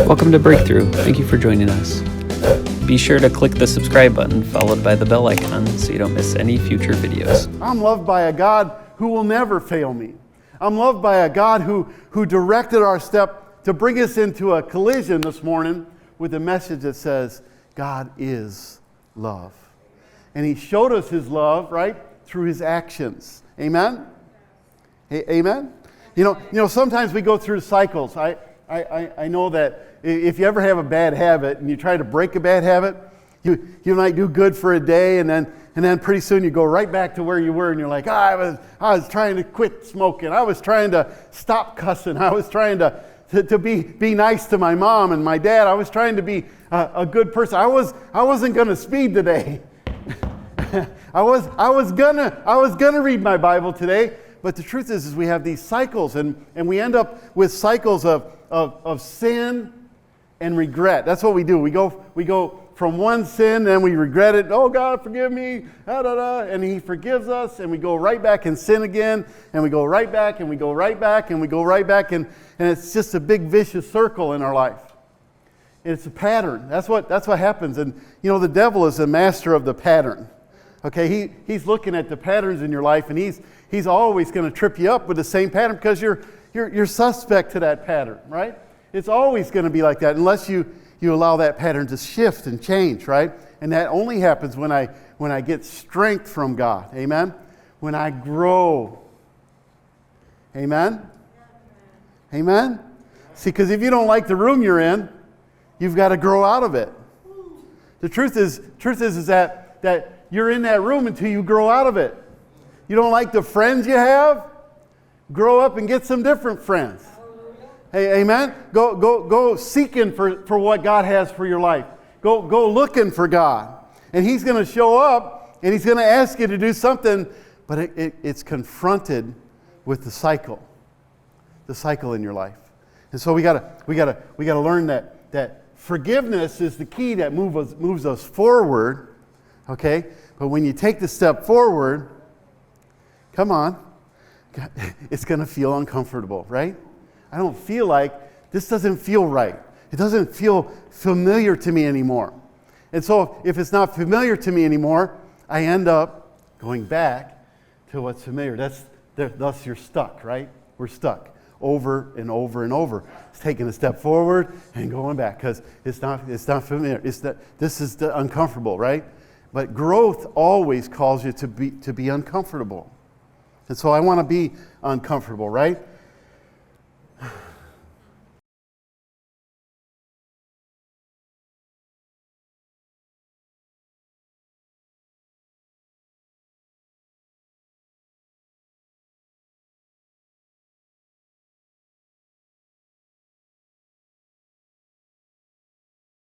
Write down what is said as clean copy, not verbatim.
Welcome to Breakthrough. Thank you for joining us. Be sure to click the subscribe button followed by the bell icon so you don't miss any future videos. I'm loved by a God who will never fail me. I'm loved by a God who directed our step to bring us into a collision this morning with a message that says, God is love. And He showed us His love, right, through His actions. Amen? Amen? You know, sometimes we go through cycles. I know that if you ever have a bad habit and you try to break a bad habit, you might do good for a day and then pretty soon you go right back to where you were and you're like, I was trying to quit smoking. I was trying to stop cussing. I was trying to be nice to my mom and my dad. I was trying to be a good person. I wasn't going to speed today. I was gonna read my Bible today, but the truth is we have these cycles and we end up with cycles of sin and regret. That's what we do. We go from one sin, then we regret it. Oh, God, forgive me, and He forgives us, and we go right back and sin again, and we go right back, and we go right back, and we go right back, and it's just a big vicious circle in our life. It's a pattern. That's what happens. And you know, the devil is the master of the pattern. Okay, he's looking at the patterns in your life, and he's always going to trip you up with the same pattern because you're suspect to that pattern, right? It's always going to be like that unless you allow that pattern to shift and change, right? And that only happens when I get strength from God. Amen? When I grow. Amen? Amen? See, because if you don't like the room you're in, you've got to grow out of it. The truth is that you're in that room until you grow out of it. You don't like the friends you have? Grow up and get some different friends. Hey, amen? Go seeking for what God has for your life. Go looking for God. And He's going to show up and He's going to ask you to do something, but it's confronted with the cycle in your life. And so we gotta learn that forgiveness is the key that moves us forward. Okay? But when you take the step forward, come on, it's going to feel uncomfortable, right? I don't feel like, this doesn't feel right. It doesn't feel familiar to me anymore. And so if it's not familiar to me anymore, I end up going back to what's familiar. Thus you're stuck, right? We're stuck over and over and over. It's taking a step forward and going back because it's not familiar. This is the uncomfortable, right? But growth always calls you to be uncomfortable. And so I want to be uncomfortable, right?